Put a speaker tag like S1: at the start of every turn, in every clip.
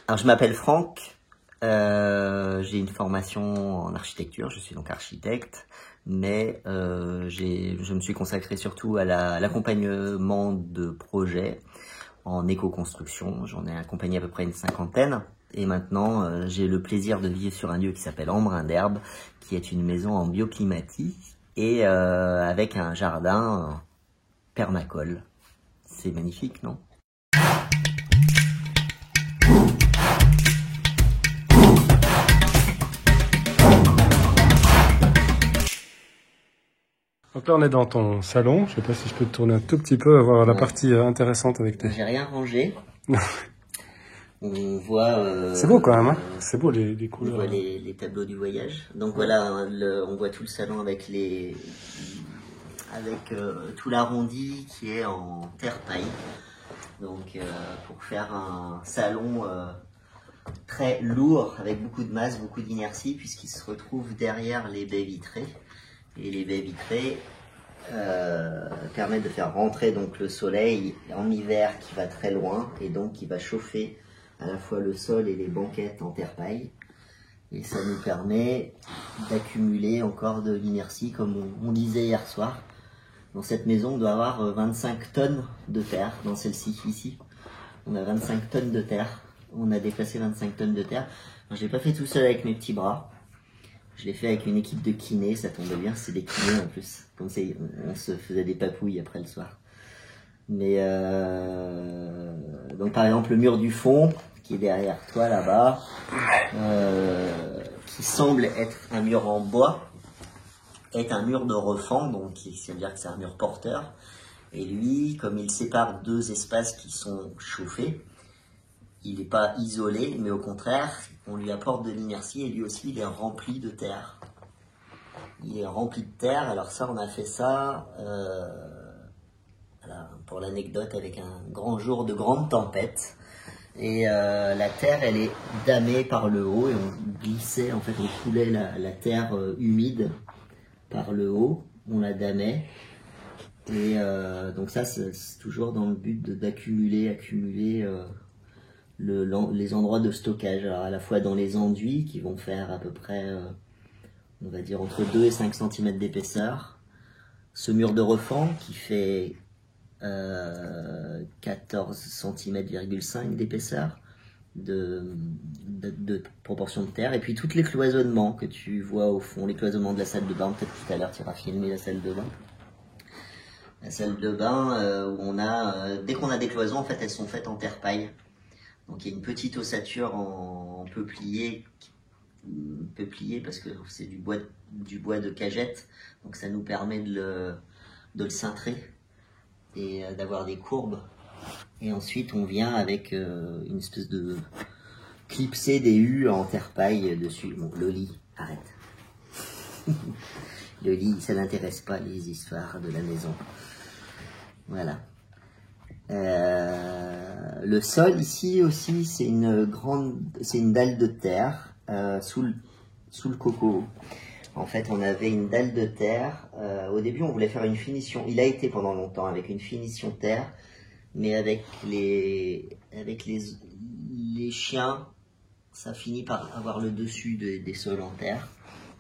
S1: Alors, je m'appelle Franck, j'ai une formation en architecture, je suis donc architecte, mais je me suis consacré surtout à l'accompagnement de projets en éco-construction. J'en ai accompagné à peu près une cinquantaine, et maintenant j'ai le plaisir de vivre sur un lieu qui s'appelle Embrun d'Herbe, qui est une maison en bioclimatie, et avec un jardin permacole. C'est magnifique, non ?
S2: Donc là, on est dans ton salon. Je sais pas si je peux te tourner un tout petit peu, avoir la partie intéressante avec tes...
S1: J'ai rien rangé. On voit...
S2: c'est beau quand même, hein. C'est beau les couleurs.
S1: On voit les tableaux du voyage. Donc voilà, on voit tout le salon avec tout l'arrondi qui est en terre-paille. Donc pour faire un salon très lourd, avec beaucoup de masse, beaucoup d'inertie, puisqu'il se retrouve derrière les baies vitrées. Et les baies vitrées permettent de faire rentrer donc le soleil en hiver qui va très loin, et donc qui va chauffer à la fois le sol et les banquettes en terre-paille. Et ça nous permet d'accumuler encore de l'inertie, comme on disait hier soir. Dans cette maison, on doit avoir 25 tonnes de terre, dans celle-ci, ici. On a 25 tonnes de terre. On a déplacé 25 tonnes de terre. Je l'ai pas fait tout seul avec mes petits bras. Je l'ai fait avec une équipe de kinés, ça tombe bien, c'est des kinés en plus. Comme ça, on se faisait des papouilles après le soir. Mais donc par exemple le mur du fond, qui est derrière toi là-bas, qui semble être un mur en bois, est un mur de refend, donc ça veut dire que c'est un mur porteur. Et lui, comme il sépare deux espaces qui sont chauffés, il n'est pas isolé, mais au contraire, on lui apporte de l'inertie, et lui aussi, il est rempli de terre. Il est rempli de terre. Alors ça, on a fait ça, voilà, pour l'anecdote, avec un grand jour de grande tempête. Et la terre, elle est damée par le haut, et on glissait, en fait, on coulait la terre humide par le haut, on la damait. Et donc ça, c'est toujours dans le but d'accumuler les endroits de stockage, alors à la fois dans les enduits qui vont faire à peu près, on va dire entre 2 et 5 cm d'épaisseur, ce mur de refend qui fait 14 cm,5 d'épaisseur de proportion de terre, et puis tous les cloisonnements que tu vois au fond, les cloisonnements de la salle de bain, peut-être tout à l'heure tu iras filmer la salle de bain. La salle de bain où on a, dès qu'on a des cloisons, en fait elles sont faites en terre-paille. Donc il y a une petite ossature en peuplier parce que c'est du bois de cagette, donc ça nous permet de le cintrer et d'avoir des courbes. Et ensuite on vient avec une espèce de clipser des hues en terre-paille dessus. Bon, le lit, arrête. Le lit, ça n'intéresse pas les histoires de la maison. Voilà. Le sol ici aussi, c'est une dalle de terre sous le coco. En fait, on avait une dalle de terre. Au début, on voulait faire une finition. Il a été pendant longtemps avec une finition terre, mais avec les chiens, ça finit par avoir le dessus des sols en terre.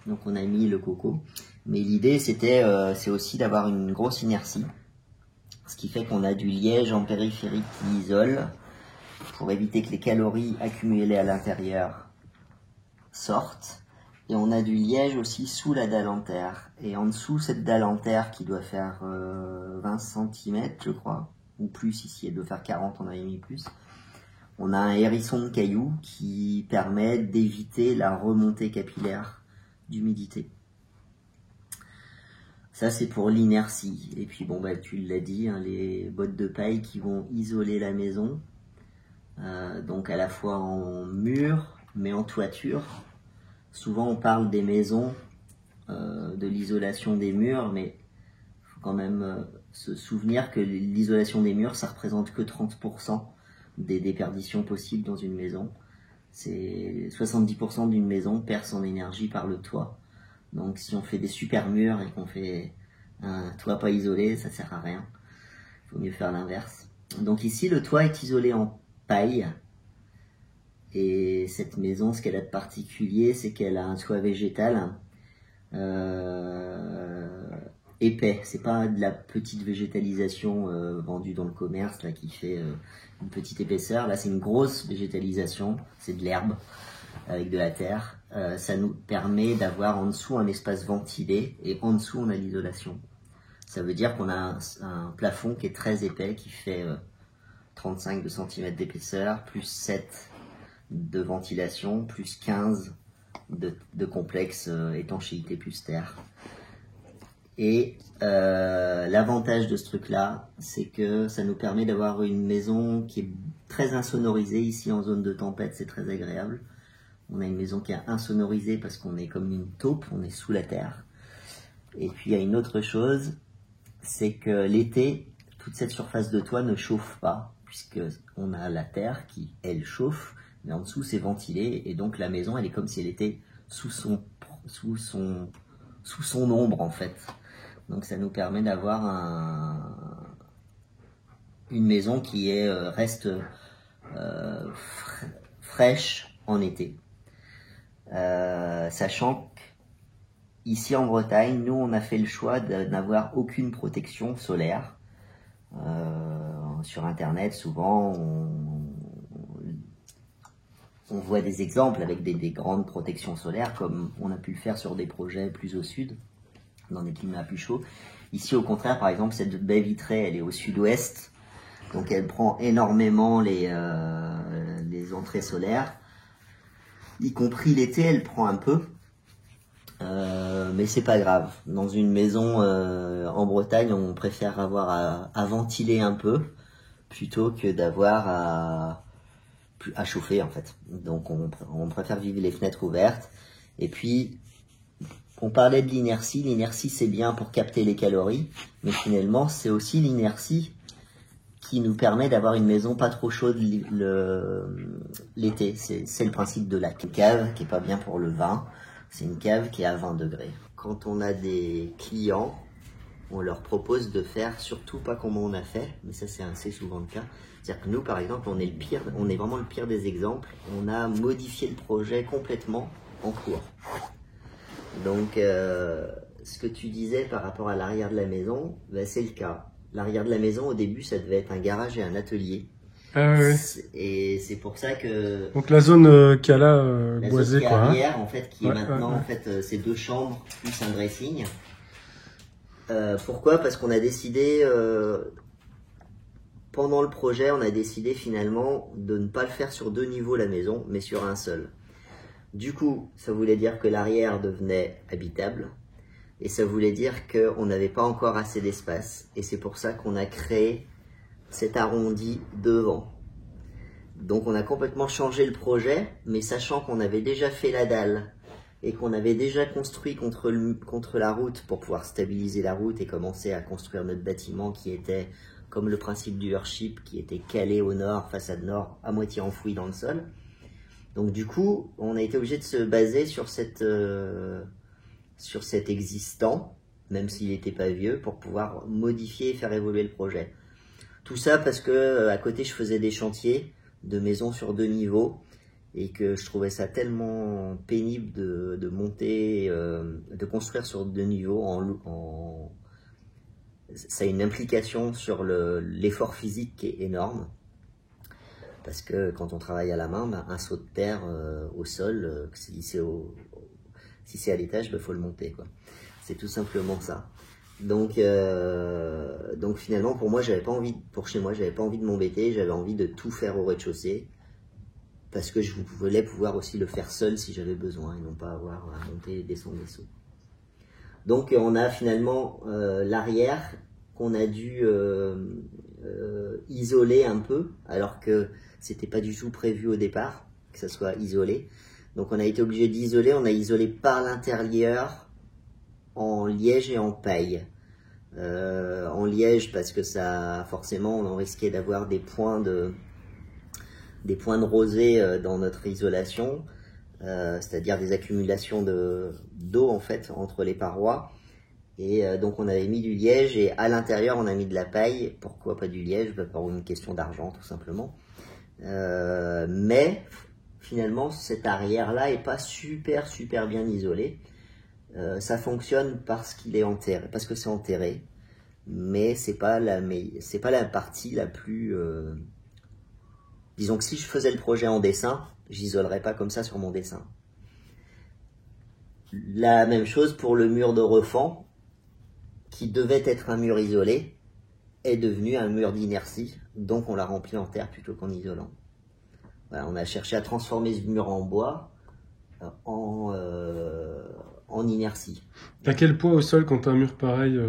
S1: Donc, on a mis le coco. Mais l'idée, c'est aussi d'avoir une grosse inertie. Ce qui fait qu'on a du liège en périphérie qui isole pour éviter que les calories accumulées à l'intérieur sortent. Et on a du liège aussi sous la dalle en terre. Et en dessous, cette dalle en terre qui doit faire 20 cm, je crois, ou plus ici, elle doit faire 40, on avait mis plus. On a un hérisson de cailloux qui permet d'éviter la remontée capillaire d'humidité. Ça, c'est pour l'inertie. Et puis, bon, bah, tu l'as dit, hein, les bottes de paille qui vont isoler la maison. Donc, à la fois en mur, mais en toiture. Souvent, on parle des maisons, de l'isolation des murs, mais il faut quand même se souvenir que l'isolation des murs, ça représente que 30% des déperditions possibles dans une maison. C'est 70% d'une maison perd son énergie par le toit. Donc si on fait des super murs et qu'on fait un toit pas isolé, ça sert à rien. Il faut mieux faire l'inverse. Donc ici, le toit est isolé en paille. Et cette maison, ce qu'elle a de particulier, c'est qu'elle a un toit végétal épais. C'est pas de la petite végétalisation vendue dans le commerce là qui fait une petite épaisseur. Là, c'est une grosse végétalisation. C'est de l'herbe avec de la terre. Ça nous permet d'avoir en dessous un espace ventilé et en dessous on a l'isolation. Ça veut dire qu'on a un plafond qui est très épais, qui fait 35 cm d'épaisseur, plus 7 de ventilation, plus 15 de complexe étanchéité plus terre. Et l'avantage de ce truc-là, c'est que ça nous permet d'avoir une maison qui est très insonorisée. Ici, en zone de tempête, c'est très agréable. On a une maison qui est insonorisée parce qu'on est comme une taupe, on est sous la terre. Et puis, il y a une autre chose, c'est que l'été, toute cette surface de toit ne chauffe pas, puisque on a la terre qui, elle, chauffe, mais en dessous, c'est ventilé, et donc la maison, elle est comme si elle était sous son ombre, en fait. Donc ça nous permet d'avoir une maison qui reste fraîche en été. Sachant qu'ici en Bretagne, nous on a fait le choix de n'avoir aucune protection solaire. Sur internet, souvent on voit des exemples avec des grandes protections solaires, comme on a pu le faire sur des projets plus au sud, dans des climats plus chauds. Ici, au contraire, par exemple, cette baie vitrée, elle est au sud-ouest, donc elle prend énormément les entrées solaires, y compris l'été, elle prend un peu, mais c'est pas grave. Dans une maison en Bretagne, on préfère avoir à ventiler un peu, plutôt que d'avoir à chauffer en fait. Donc on préfère vivre les fenêtres ouvertes. Et puis on parlait de l'inertie. L'inertie c'est bien pour capter les calories, mais finalement c'est aussi l'inertie qui nous permet d'avoir une maison pas trop chaude l'été. C'est le principe de la cave qui est pas bien pour le vin. C'est une cave qui est à 20 degrés. Quand on a des clients, on leur propose de faire surtout pas comme on a fait, mais ça c'est assez souvent le cas. C'est-à-dire que nous, par exemple, on est vraiment le pire des exemples. On a modifié le projet complètement en cours. Donc, ce que tu disais par rapport à l'arrière de la maison, ben, c'est le cas. L'arrière de la maison, au début, ça devait être un garage et un atelier.
S2: Ah oui.
S1: Et c'est pour ça que...
S2: Donc la zone qu'il y a là, boisée,
S1: quoi. La zone arrière, en fait, qui est maintenant,
S2: ouais.
S1: en fait, c'est 2 chambres plus un dressing. Pourquoi ? Parce qu'on a décidé... pendant le projet, on a décidé finalement de ne pas le faire sur 2 niveaux la maison, mais sur un seul. Du coup, ça voulait dire que l'arrière devenait habitable, et ça voulait dire qu'on n'avait pas encore assez d'espace. Et c'est pour ça qu'on a créé cet arrondi devant. Donc on a complètement changé le projet, mais sachant qu'on avait déjà fait la dalle, et qu'on avait déjà construit contre la route pour pouvoir stabiliser la route et commencer à construire notre bâtiment qui était... comme le principe du Earthship qui était calé au nord, façade nord, à moitié enfoui dans le sol. Donc du coup, on a été obligé de se baser sur cet existant, même s'il n'était pas vieux, pour pouvoir modifier et faire évoluer le projet. Tout ça parce que à côté, je faisais des chantiers de maisons sur 2 niveaux et que je trouvais ça tellement pénible de monter, de construire sur 2 niveaux ça a une implication sur l'effort physique qui est énorme. Parce que quand on travaille à la main, ben, un saut de terre au sol, si c'est à l'étage, ben, faut le monter, quoi. C'est tout simplement ça. Donc finalement, pour moi, pour chez moi, j'avais pas envie de m'embêter, j'avais envie de tout faire au rez-de-chaussée. Parce que je voulais pouvoir aussi le faire seul si j'avais besoin, et non pas avoir à monter et descendre les sauts. Donc on a finalement l'arrière qu'on a dû isoler un peu, alors que c'était pas du tout prévu au départ que ça soit isolé. Donc on a été obligé d'isoler, on a isolé par l'intérieur en liège et en paille. En liège parce que ça, forcément, on risquait d'avoir des points de rosée dans notre isolation. C'est-à-dire des accumulations d'eau en fait entre les parois, et donc on avait mis du liège et à l'intérieur on a mis de la paille. Pourquoi pas du liège? Pour une question d'argent tout simplement. Mais finalement, cette arrière-là est pas super bien isolée. Ça fonctionne parce qu'il est enterré, parce que c'est enterré, mais c'est pas la partie la plus. Disons que si je faisais le projet en dessin, j'isolerais pas comme ça sur mon dessin. La même chose pour le mur de refend, qui devait être un mur isolé, est devenu un mur d'inertie, donc on l'a rempli en terre plutôt qu'en isolant. Voilà, on a cherché à transformer ce mur en bois en inertie.
S2: T'as quel poids au sol quand t'as un mur pareil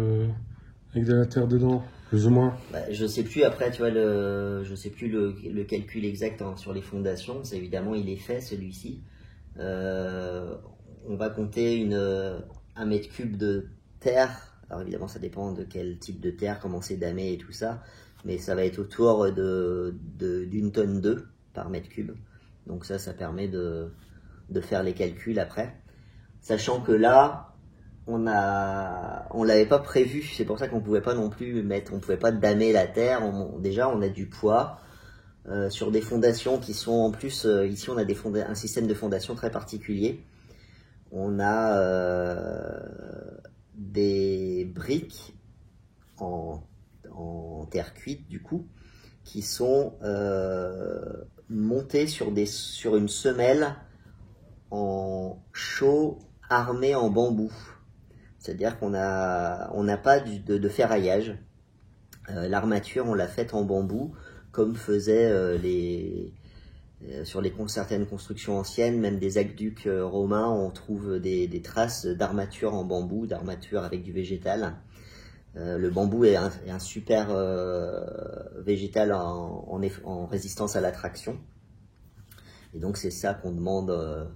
S2: avec de la terre dedans, plus ou moins?
S1: Je sais plus, après, tu vois, je sais plus le calcul exact sur les fondations. C'est évidemment, il est fait, celui-ci. On va compter un mètre cube de terre. Alors évidemment, ça dépend de quel type de terre, comment c'est damé et tout ça. Mais ça va être autour d'une tonne 2 par mètre cube. Donc ça permet de faire les calculs après. Sachant que là, on l'avait pas prévu, c'est pour ça qu'on pouvait pas non plus on pouvait pas damer la terre. Déjà, on a du poids sur des fondations qui sont en plus, ici on a un système de fondation très particulier. On a des briques en terre cuite du coup, qui sont montées sur une semelle en chaux armée en bambou. C'est-à-dire qu'on n'a pas de ferraillage. L'armature, on l'a faite en bambou, comme faisaient sur certaines constructions anciennes, même des aqueducs romains, on trouve des traces d'armature en bambou, d'armature avec du végétal. Le bambou est un super végétal en résistance à la traction. Et donc c'est ça qu'on demande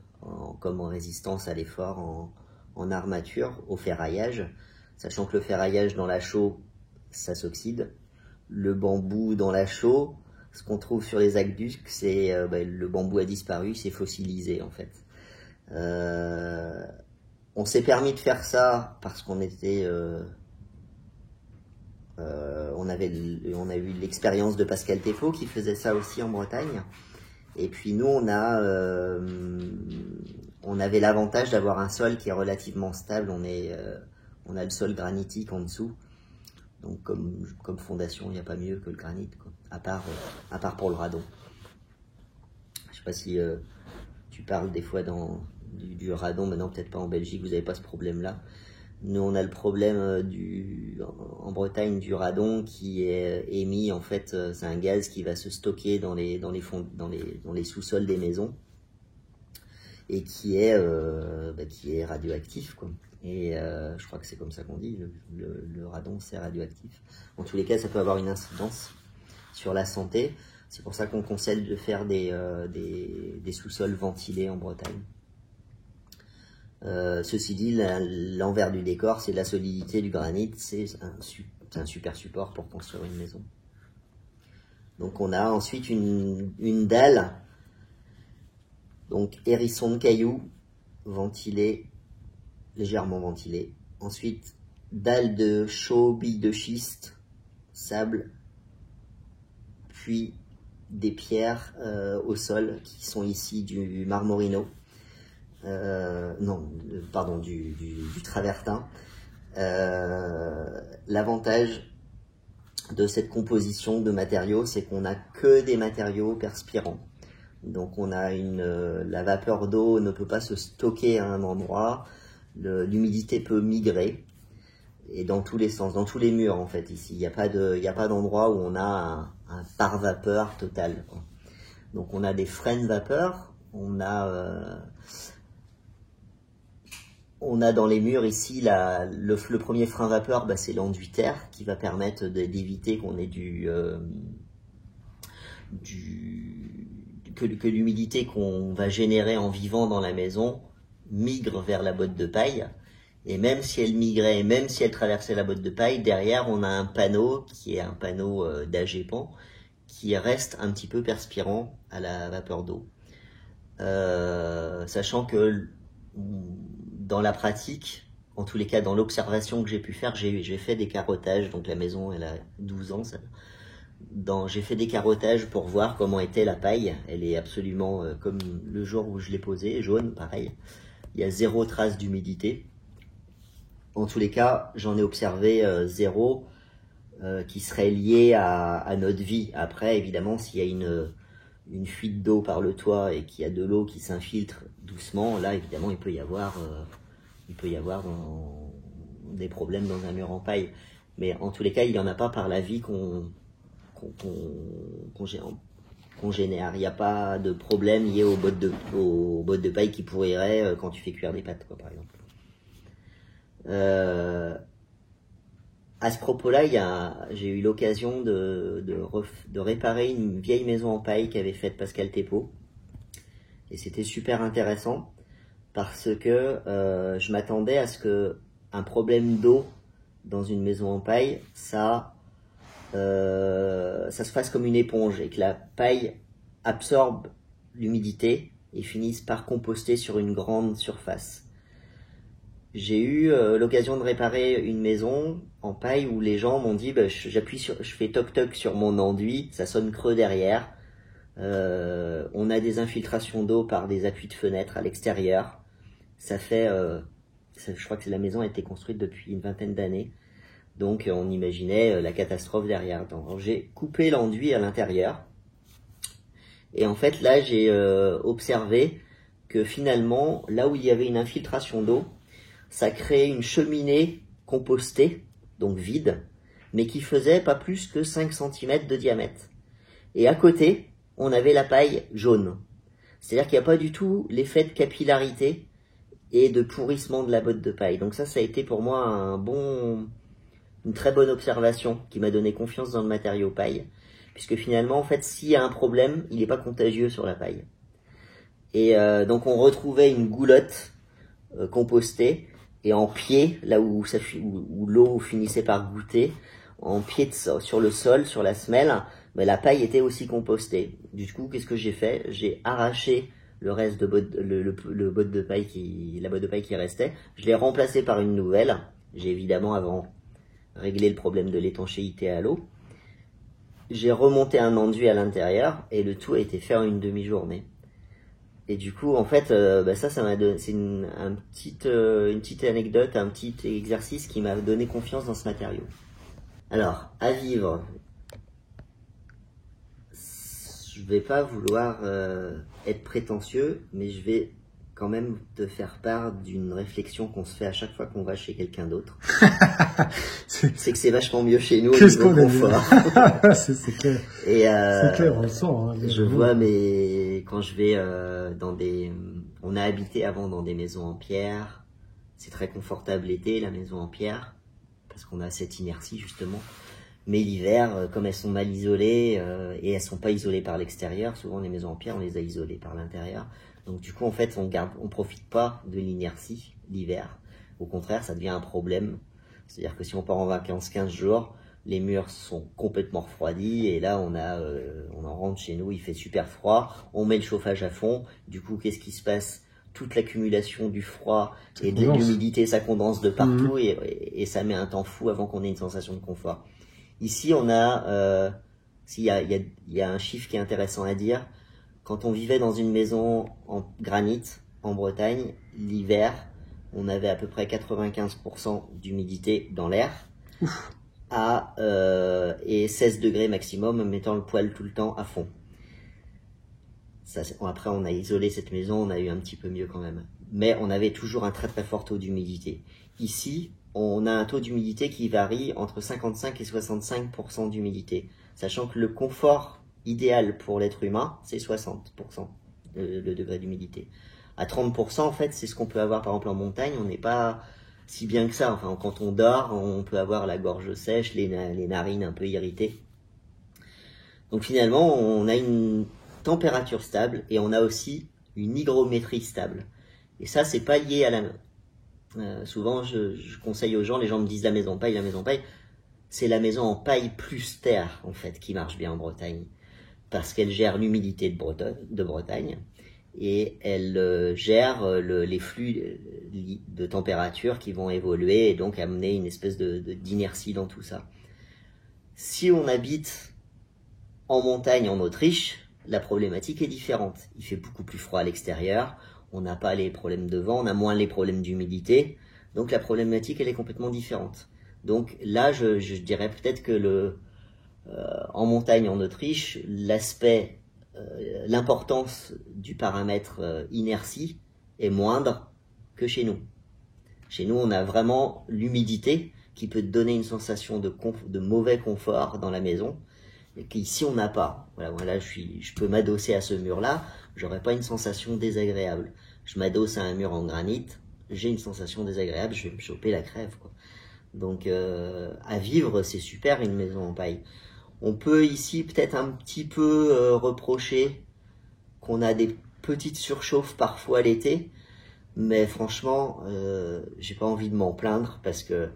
S1: comme en résistance à l'effort en armature, au ferraillage, sachant que le ferraillage dans la chaux, ça s'oxyde. Le bambou dans la chaux, ce qu'on trouve sur les aqueducs, c'est le bambou a disparu, c'est fossilisé en fait. On s'est permis de faire ça parce qu'on était, on a eu l'expérience de Pascal Théfault qui faisait ça aussi en Bretagne. Et puis nous, on avait l'avantage d'avoir un sol qui est relativement stable. On a le sol granitique en dessous. Donc comme fondation, il n'y a pas mieux que le granit, quoi. À part pour le radon. Je sais pas si tu parles des fois du radon. Maintenant, peut-être pas en Belgique, vous n'avez pas ce problème-là. Nous, on a le problème en Bretagne du radon qui est émis. En fait, c'est un gaz qui va se stocker dans les sous-sols des maisons et qui est radioactif, quoi. Et je crois que c'est comme ça qu'on dit, le radon, c'est radioactif. En tous les cas, ça peut avoir une incidence sur la santé. C'est pour ça qu'on conseille de faire des sous-sols ventilés en Bretagne. Ceci dit, l'envers du décor, c'est la solidité du granit, c'est un super support pour construire une maison. Donc on a ensuite une dalle, donc hérisson de cailloux, ventilée, légèrement ventilée. Ensuite, dalle de chaux, billes de schiste, sable, puis des pierres au sol qui sont ici du marmorino. Du travertin. L'avantage de cette composition de matériaux, c'est qu'on n'a que des matériaux perspirants. Donc on a la vapeur d'eau ne peut pas se stocker à un endroit, l'humidité peut migrer, et dans tous les sens, dans tous les murs en fait ici. Il n'y a pas d'endroit où on a un pare-vapeur total, quoi. Donc on a des freins de vapeur, on a dans les murs ici le premier frein vapeur, c'est l'enduit air qui va permettre d'éviter qu'on ait que l'humidité qu'on va générer en vivant dans la maison migre vers la botte de paille. Et même si elle migrait, même si elle traversait la botte de paille, derrière on a un panneau qui est un panneau d'Agepan qui reste un petit peu perspirant à la vapeur d'eau. Sachant que dans la pratique, en tous les cas dans l'observation que j'ai pu faire, j'ai fait des carottages, donc la maison elle a 12 ans, ça. j'ai fait des carottages pour voir comment était la paille. Elle est absolument comme le jour où je l'ai posée, jaune, pareil. Il y a 0 trace d'humidité. En tous les cas, j'en ai observé 0 qui serait lié à notre vie. Après, évidemment, s'il y a une fuite d'eau par le toit et qu'il y a de l'eau qui s'infiltre doucement, là, évidemment, il peut y avoir des problèmes dans un mur en paille. Mais en tous les cas, il n'y en a pas par la vie qu'on génère. Il n'y a pas de problème lié aux bottes de paille qui pourriraient quand tu fais cuire des pâtes, quoi, par exemple. À ce propos-là, j'ai eu l'occasion de réparer une vieille maison en paille qu'avait faite Pascal Thépeau. Et c'était super intéressant parce que je m'attendais à ce que un problème d'eau dans une maison en paille, ça se fasse comme une éponge et que la paille absorbe l'humidité et finisse par composter sur une grande surface. J'ai eu l'occasion de réparer une maison en paille où les gens m'ont dit je fais toc toc sur mon enduit, ça sonne creux derrière. On a des infiltrations d'eau par des appuis de fenêtres à l'extérieur. Ça fait je crois que la maison a été construite depuis une vingtaine d'années. Donc on imaginait la catastrophe derrière. Donc j'ai coupé l'enduit à l'intérieur. Et en fait là j'ai observé que finalement là où il y avait une infiltration d'eau, ça créait une cheminée compostée, donc vide, mais qui faisait pas plus que 5 cm de diamètre. Et à côté, on avait la paille jaune. C'est-à-dire qu'il n'y a pas du tout l'effet de capillarité et de pourrissement de la botte de paille. Donc ça a été pour moi une très bonne observation qui m'a donné confiance dans le matériau paille. Puisque finalement, en fait, s'il y a un problème, il n'est pas contagieux sur la paille. Et donc on retrouvait une goulotte compostée, et en pied, là où l'eau finissait par goûter, en pied sur le sol, sur la semelle, la paille était aussi compostée. Du coup, qu'est-ce que j'ai fait? J'ai arraché le reste de la botte de paille qui restait. Je l'ai remplacé par une nouvelle. J'ai évidemment avant réglé le problème de l'étanchéité à l'eau. J'ai remonté un enduit à l'intérieur et le tout a été fait en une demi-journée. Et du coup, en fait, ça m'a donné, c'est une petite anecdote, un petit exercice qui m'a donné confiance dans ce matériau. Alors, à vivre, je vais pas vouloir être prétentieux, mais je vais quand même te faire part d'une réflexion qu'on se fait à chaque fois qu'on va chez quelqu'un d'autre. C'est que c'est vachement mieux chez nous au niveau confort.
S2: C'est clair.
S1: Et
S2: c'est clair, on le sent. Hein,
S1: je vois, mais quand je vais on a habité avant dans des maisons en pierre. C'est très confortable l'été, la maison en pierre, parce qu'on a cette inertie justement. Mais l'hiver, comme elles sont mal isolées et elles sont pas isolées par l'extérieur, souvent les maisons en pierre, on les a isolées par l'intérieur. Donc du coup, en fait, on profite pas de l'inertie l'hiver. Au contraire, ça devient un problème. C'est-à-dire que si on part en vacances 15 jours, les murs sont complètement refroidis et là, on en rentre chez nous, il fait super froid. On met le chauffage à fond. Du coup, qu'est-ce qui se passe? Toute l'accumulation du froid et de l'humidité, ça condense de partout et ça met un temps fou avant qu'on ait une sensation de confort. Ici, on a, il y a un chiffre qui est intéressant à dire. Quand on vivait dans une maison en granit, en Bretagne, l'hiver, on avait à peu près 95% d'humidité dans l'air, et 16 degrés maximum, mettant le poêle tout le temps à fond. Après, on a isolé cette maison, on a eu un petit peu mieux quand même. Mais on avait toujours un très très fort taux d'humidité. Ici, on a un taux d'humidité qui varie entre 55 et 65% d'humidité, sachant que le confort idéal pour l'être humain, c'est 60% le degré d'humidité. À 30%, en fait, c'est ce qu'on peut avoir par exemple en montagne. On n'est pas si bien que ça. Enfin, quand on dort, on peut avoir la gorge sèche, les narines un peu irritées. Donc finalement, on a une température stable et on a aussi une hygrométrie stable. Et ça, c'est pas lié à la main. Souvent, je conseille aux gens, les gens me disent la maison paille. C'est la maison en paille plus terre, en fait, qui marche bien en Bretagne. Parce qu'elle gère l'humidité de Bretagne et elle gère les flux de température qui vont évoluer et donc amener une espèce d'inertie dans tout ça. Si on habite En montagne, en Autriche, la problématique est différente. Il fait beaucoup plus froid à l'extérieur, on n'a pas les problèmes de vent, on a moins les problèmes d'humidité, donc la problématique elle est complètement différente. Donc là, je dirais peut-être que en montagne, en Autriche, l'importance du paramètre inertie est moindre que chez nous. Chez nous, on a vraiment l'humidité qui peut te donner une sensation de mauvais confort dans la maison, et qu'ici on n'a pas. Voilà, je peux m'adosser à ce mur-là, j'aurais pas une sensation désagréable. Je m'adosse à un mur en granit, j'ai une sensation désagréable, je vais me choper la crève, quoi. Donc à vivre, c'est super une maison en paille. On peut ici peut-être un petit peu reprocher qu'on a des petites surchauffes parfois l'été, mais franchement, j'ai pas envie de m'en plaindre parce que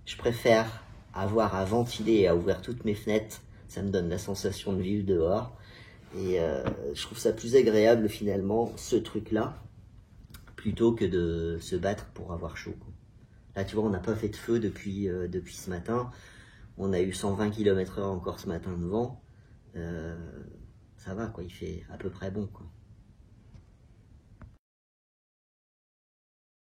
S1: je préfère avoir à ventiler et à ouvrir toutes mes fenêtres. Ça me donne la sensation de vivre dehors. Et je trouve ça plus agréable finalement, ce truc-là, plutôt que de se battre pour avoir chaud, quoi. Là, tu vois, on n'a pas fait de feu depuis ce matin. On a eu 120 km/h encore ce matin de vent. Ça va, quoi, il fait à peu près bon, quoi.